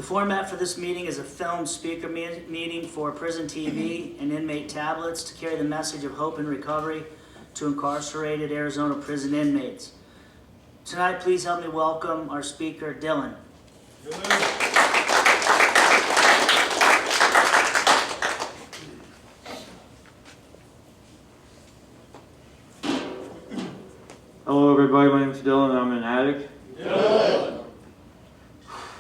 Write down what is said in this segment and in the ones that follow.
The format for this meeting is a filmed speaker meeting for prison TV and inmate tablets to carry the message of hope and recovery to incarcerated Arizona prison inmates. Tonight, please help me welcome our speaker, Dylan. Hello everybody, my name is Dylan and I'm an addict. Dylan.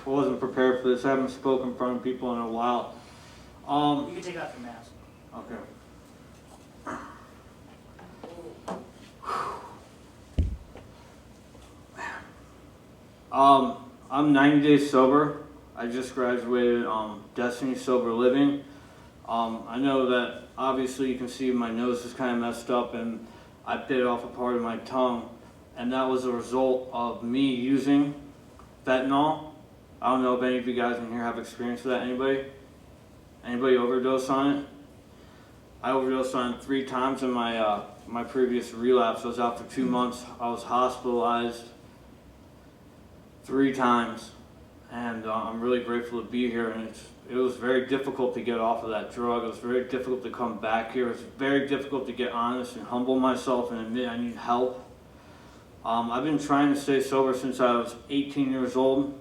I wasn't prepared for this. I haven't spoken in front of people in a while. You can take off your mask. Okay. I'm 90 days sober. I just graduated Destiny Sober Living. I know that obviously you can see my nose is kind of messed up and I bit off a part of my tongue, and that was a result of me using fentanyl. I don't know if any of you guys in here have experience with that. Anybody? Anybody overdose on it? I overdosed on it 3 times in my previous relapse. I was out for 2 months. I was hospitalized 3 times, and I'm really grateful to be here. And it was very difficult to get off of that drug. It was very difficult to come back here. It was very difficult to get honest and humble myself and admit I need help. I've been trying to stay sober since I was 18 years old.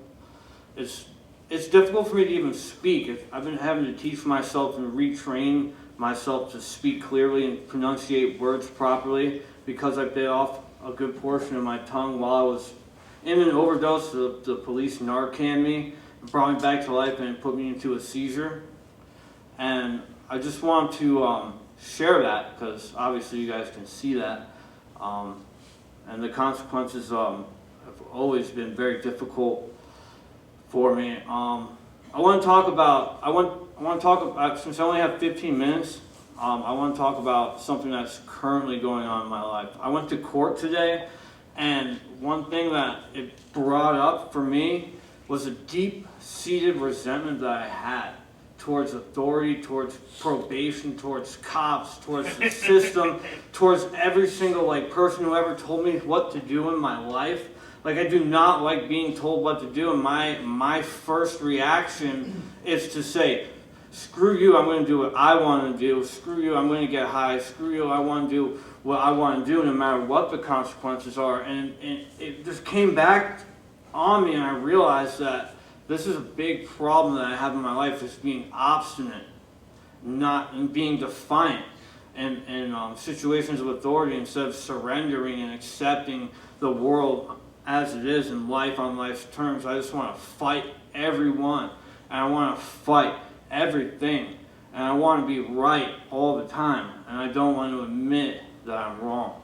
It's difficult for me to even speak. I've been having to teach myself and retrain myself to speak clearly and pronunciate words properly because I bit off a good portion of my tongue while I was in an overdose. The police Narcaned me, brought me back to life, and put me into a seizure. And I just want to share that because obviously you guys can see that. And the consequences have always been very difficult for me. I want to talk about, since I only have 15 minutes, I want to talk about something that's currently going on in my life. I went to court today, and one thing that it brought up for me was a deep-seated resentment that I had towards authority, towards probation, towards cops, towards the system, towards every single person who ever told me what to do in my life. I do not like being told what to do, and my first reaction is to say, screw you, I'm going to do what I want to do. Screw you, I'm going to get high. Screw you, I want to do what I want to do no matter what the consequences are. And it just came back on me, and I realized that this is a big problem that I have in my life, is being obstinate, and being defiant in situations of authority instead of surrendering and accepting the world as it is in life on life's terms. I just want to fight everyone, and I want to fight everything, and I want to be right all the time, and I don't want to admit that I'm wrong.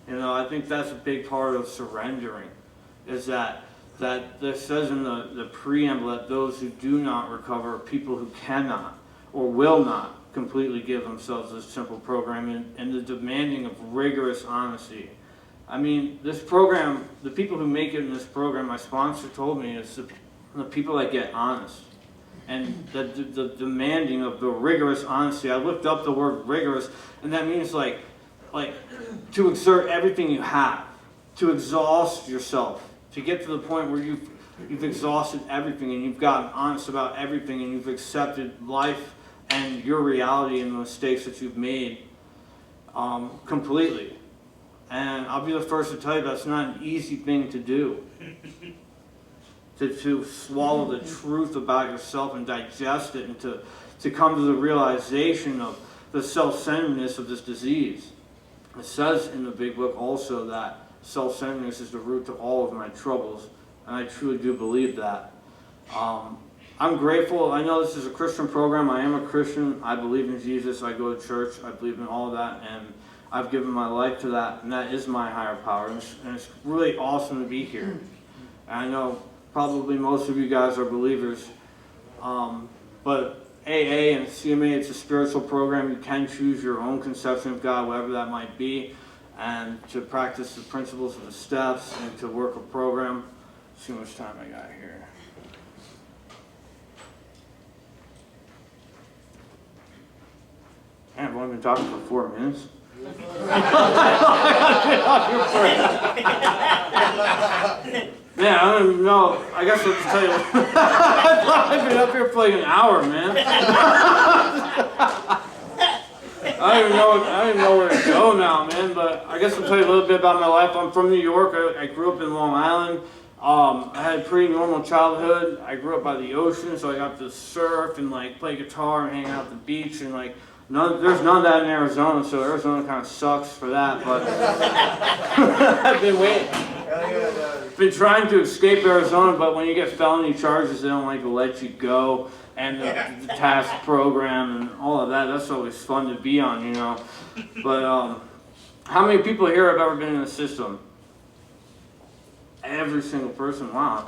I think that's a big part of surrendering, is that this says in the preamble that those who do not recover are people who cannot or will not completely give themselves this simple program, and the demanding of rigorous honesty. I mean, this program, the people who make it in this program, my sponsor told me, is the people that get honest. And the demanding of the rigorous honesty. I looked up the word rigorous, and that means like to exert everything you have, to exhaust yourself, to get to the point where you've exhausted everything and you've gotten honest about everything and you've accepted life and your reality and the mistakes that you've made completely. And I'll be the first to tell you that's not an easy thing to do. To swallow the truth about yourself and digest it, and to come to the realization of the self-centeredness of this disease. It says in the big book also that self-centeredness is the root to all of my troubles, and I truly do believe that. I'm grateful. I know this is a Christian program. I am a Christian. I believe in Jesus. I go to church. I believe in all of that, and I've given my life to that, and that is my higher power, and it's really awesome to be here. And I know probably most of you guys are believers, but AA and CMA, it's a spiritual program. You can choose your own conception of God, whatever that might be, and to practice the principles of the steps and to work a program. Let's see how much time I got here. Man, I've only been talking for 4 minutes. Man, I don't even know. I guess I'll just tell you. I've been up here for like an hour, man. I don't even know where to go now, man. But I guess I'll tell you a little bit about my life. I'm from New York. I grew up in Long Island. I had a pretty normal childhood. I grew up by the ocean, so I got to surf and like play guitar and hang out at the beach and like. There's none of that in Arizona, so Arizona kind of sucks for that. But I've been trying to escape Arizona, but when you get felony charges, they don't like to let you go. And the task program and all of that, that's always fun to be on, you know. But how many people here have ever been in the system? Every single person, wow.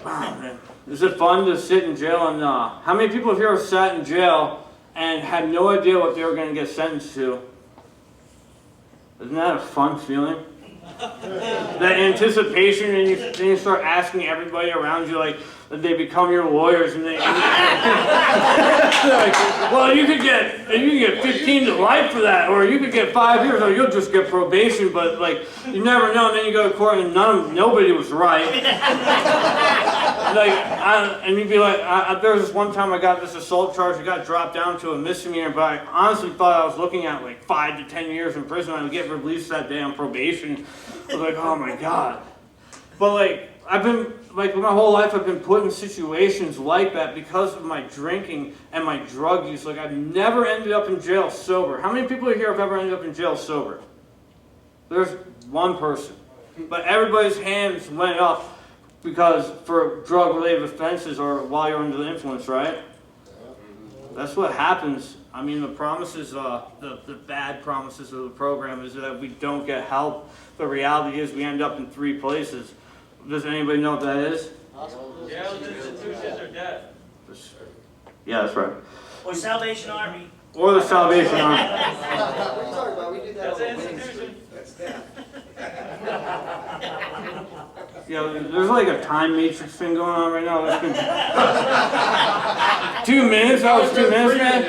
Wow, man. Is it fun to sit in jail? And how many people here have sat in jail and had no idea what they were going to get sentenced to? Isn't that a fun feeling? That anticipation, and you start asking everybody around you, like, that they become your lawyers, and they like, well, you could get 15 to life for that, or you could get 5 years, or you'll just get probation. But like, you never know. And then you go to court, and nobody was right. And you'd be like, there was this one time I got this assault charge. It got dropped down to a misdemeanor, but I honestly thought I was looking at like 5 to 10 years in prison. I would get released that day on probation. I was like, oh my God. But like, I've been, like, my whole life I've been put in situations like that because of my drinking and my drug use. Like, I've never ended up in jail sober. How many people here have ever ended up in jail sober? There's one person. But everybody's hands went up because for drug-related offenses or while you're under the influence, right? That's what happens. I mean, the promises, the bad promises of the program is that we don't get help. The reality is we end up in 3 places. Does anybody know what that is? Jails, institutions, or death. Yeah, that's right. Or Salvation Army. Or the Salvation Army. What are you talking about? We do that That's on an Wednesday. institution. That's death. Yeah, there's like a time matrix thing going on right now. That's been 2 minutes. That was 2 minutes, man.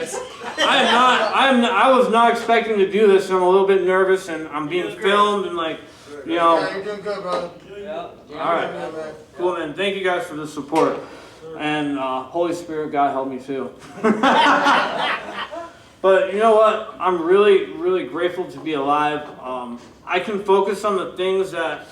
I was not expecting to do this, and I'm a little bit nervous, and I'm being filmed, and like, you know. Yeah, you're doing good, brother. Yeah. All right. Cool, man. Thank you guys for the support. And Holy Spirit, God help me too. But you know what? I'm really, really grateful to be alive. I can focus on the things that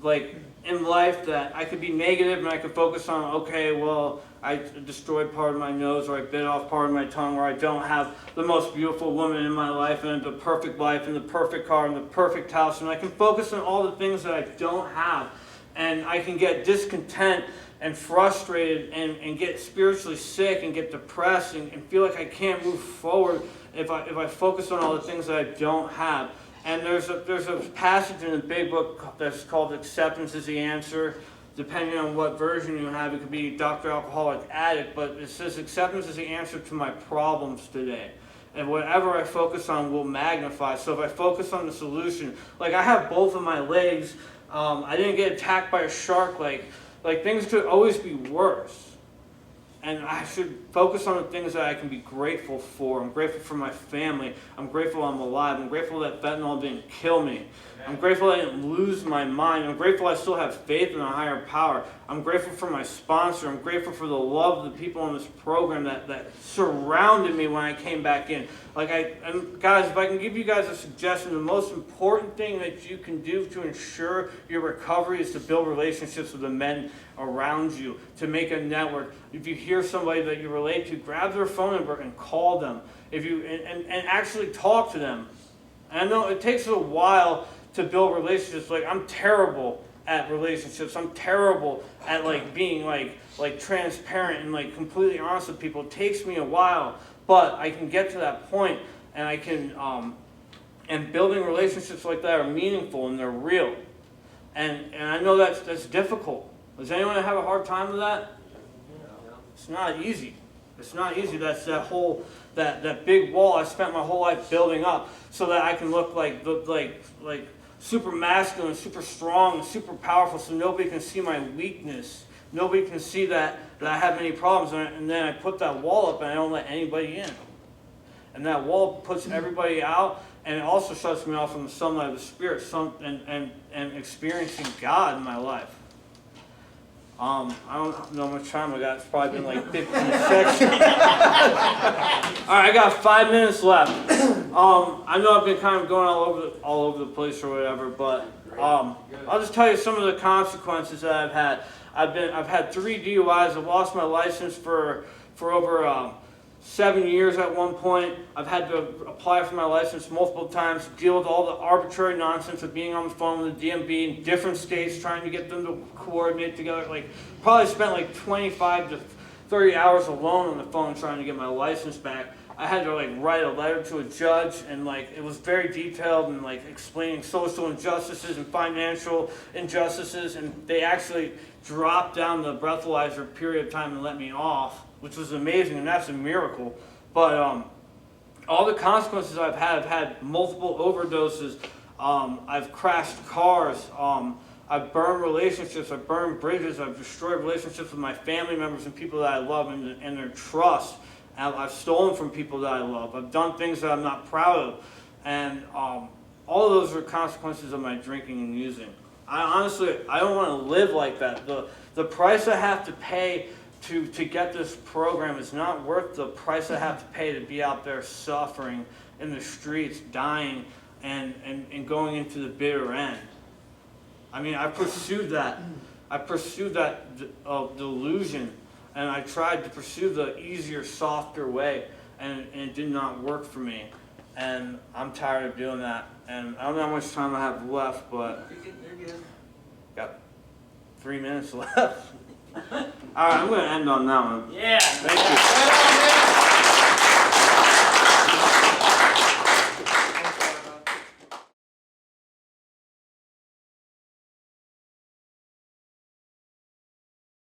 like in life that I could be negative, and I could focus on, okay, well, I destroyed part of my nose, or I bit off part of my tongue, or I don't have the most beautiful woman in my life, and the perfect life, and the perfect car, and the perfect house, and I can focus on all the things that I don't have, and I can get discontent and frustrated and get spiritually sick and get depressed and feel like I can't move forward if I focus on all the things that I don't have. And there's a passage in the big book that's called Acceptance is the Answer. Depending on what version you have, it could be Dr. Alcoholic Addict, but it says acceptance is the answer to my problems today. And whatever I focus on will magnify. So if I focus on the solution, like I have both of my legs, I didn't get attacked by a shark, like things could always be worse. And I should focus on the things that I can be grateful for. I'm grateful for my family. I'm grateful I'm alive. I'm grateful that fentanyl didn't kill me. I'm grateful I didn't lose my mind. I'm grateful I still have faith in a higher power. I'm grateful for my sponsor. I'm grateful for the love of the people in this program that surrounded me when I came back in. And guys, if I can give you guys a suggestion, the most important thing that you can do to ensure your recovery is to build relationships with the men around you, to make a network. If you hear somebody that you relate to, grab their phone number and call them. And actually talk to them. And I know it takes a while to build relationships. Like, I'm terrible at relationships. I'm terrible at being transparent and completely honest with people. It takes me a while, but I can get to that point, and I can and building relationships like that are meaningful and they're real. And I know that's difficult. Does anyone have a hard time with that? It's not easy. It's not easy. That's that big wall I spent my whole life building up so that I can look like super masculine, super strong, super powerful, so nobody can see my weakness. Nobody can see that I have any problems, and then I put that wall up and I don't let anybody in. And that wall puts everybody out, and it also shuts me off from the sunlight of the Spirit, and experiencing God in my life. I don't know how much time I got. It's probably been like 15 seconds. All right, I got 5 minutes left. I know I've been kind of going all over the place or whatever, but I'll just tell you some of the consequences that I've had. I've had 3 DUIs. I've lost my license for over 7 years at one point. I've had to apply for my license multiple times, deal with all the arbitrary nonsense of being on the phone with the DMV in different states, trying to get them to coordinate together. Like, probably spent like 25 to 30 hours alone on the phone trying to get my license back. I had to like write a letter to a judge, and like it was very detailed and like explaining social injustices and financial injustices, and they actually dropped down the breathalyzer period of time and let me off, which was amazing, and that's a miracle. But all the consequences I've had multiple overdoses. I've crashed cars. I've burned relationships. I've burned bridges. I've destroyed relationships with my family members and people that I love and their trust. I've stolen from people that I love. I've done things that I'm not proud of. And all of those are consequences of my drinking and using. I don't want to live like that. The price I have to pay to get this program is not worth the price I have to pay to be out there suffering in the streets, dying, and going into the bitter end. I mean, I pursued that. I pursued that delusion, and I tried to pursue the easier, softer way, and it did not work for me. And I'm tired of doing that. And I don't know how much time I have left, but You're good. got 3 minutes left. All right, I'm going to end on that one. Yeah. Thank you.